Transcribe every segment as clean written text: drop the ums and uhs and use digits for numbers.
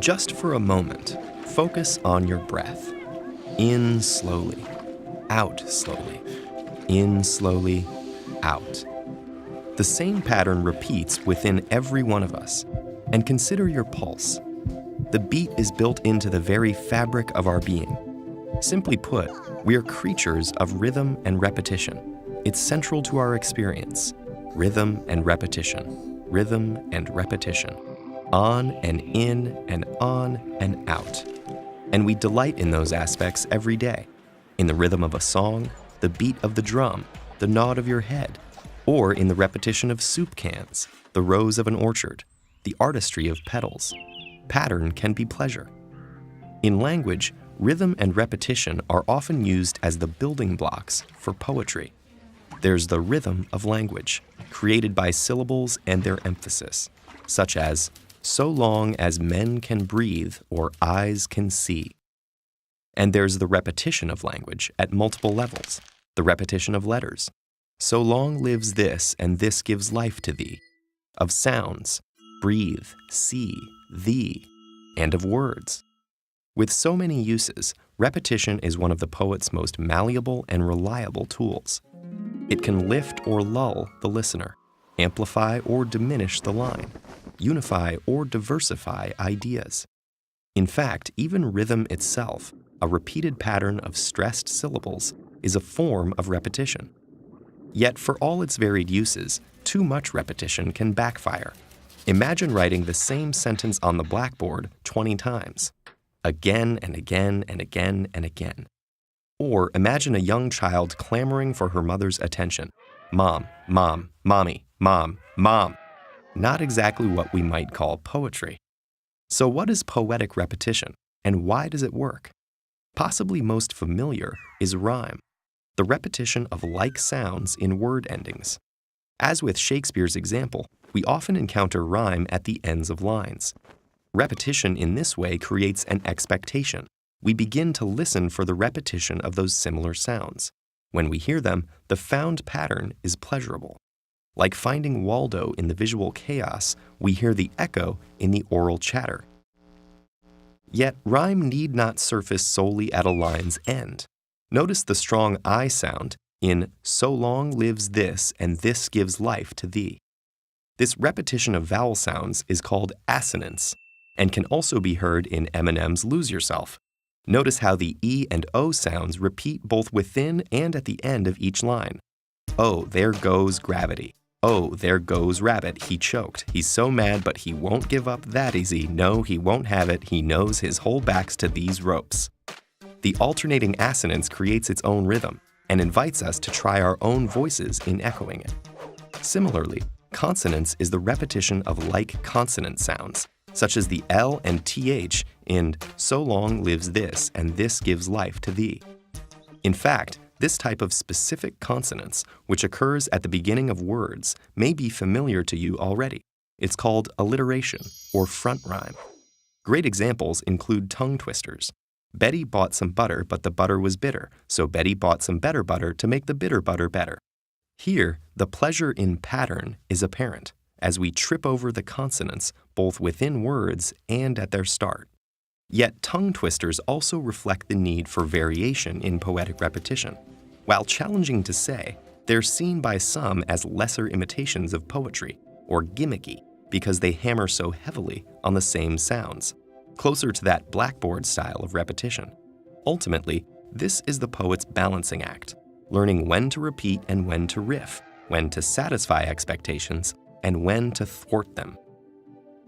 Just for a moment, focus on your breath. In slowly, out slowly, in slowly, out. The same pattern repeats within every one of us. And consider your pulse. The beat is built into the very fabric of our being. Simply put, we are creatures of rhythm and repetition. It's central to our experience. Rhythm and repetition, rhythm and repetition. On and in and on and out. And we delight in those aspects every day. In the rhythm of a song, the beat of the drum, the nod of your head, or in the repetition of soup cans, the rows of an orchard, the artistry of petals. Pattern can be pleasure. In language, rhythm and repetition are often used as the building blocks for poetry. There's the rhythm of language, created by syllables and their emphasis, such as, so long as men can breathe or eyes can see. And there's the repetition of language at multiple levels, the repetition of letters. So long lives this, and this gives life to thee. Of sounds, breathe, see, thee, and of words. With so many uses, repetition is one of the poet's most malleable and reliable tools. It can lift or lull the listener, amplify or diminish the line, unify or diversify ideas. In fact, even rhythm itself, a repeated pattern of stressed syllables, is a form of repetition. Yet for all its varied uses, too much repetition can backfire. Imagine writing the same sentence on the blackboard 20 times, again and again and again and again. Or imagine a young child clamoring for her mother's attention. Mom, mom, mommy, mom, mom. Not exactly what we might call poetry. So what is poetic repetition, and why does it work? Possibly most familiar is rhyme, the repetition of like sounds in word endings. As with Shakespeare's example, we often encounter rhyme at the ends of lines. Repetition in this way creates an expectation. We begin to listen for the repetition of those similar sounds. When we hear them, the found pattern is pleasurable. Like finding Waldo in the visual chaos, we hear the echo in the oral chatter. Yet rhyme need not surface solely at a line's end. Notice the strong I sound in so long lives this, and this gives life to thee. This repetition of vowel sounds is called assonance, and can also be heard in Eminem's Lose Yourself. Notice how the E and O sounds repeat both within and at the end of each line. Oh, there goes gravity. Oh, there goes rabbit. He choked. He's so mad, but he won't give up that easy. No, he won't have it. He knows his whole back's to these ropes. The alternating assonance creates its own rhythm and invites us to try our own voices in echoing it. Similarly, consonance is the repetition of like consonant sounds, such as the L and TH in so long lives this, and this gives life to thee. In fact, this type of specific consonance, which occurs at the beginning of words, may be familiar to you already. It's called alliteration or front rhyme. Great examples include tongue twisters. Betty bought some butter, but the butter was bitter, so Betty bought some better butter to make the bitter butter better. Here, the pleasure in pattern is apparent, as we trip over the consonants both within words and at their start. Yet tongue twisters also reflect the need for variation in poetic repetition. While challenging to say, they're seen by some as lesser imitations of poetry, or gimmicky, because they hammer so heavily on the same sounds, closer to that blackboard style of repetition. Ultimately, this is the poet's balancing act, learning when to repeat and when to riff, when to satisfy expectations, and when to thwart them.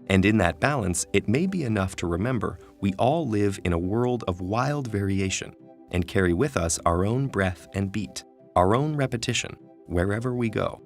And in that balance, it may be enough to remember we all live in a world of wild variation and carry with us our own breath and beat, our own repetition, wherever we go.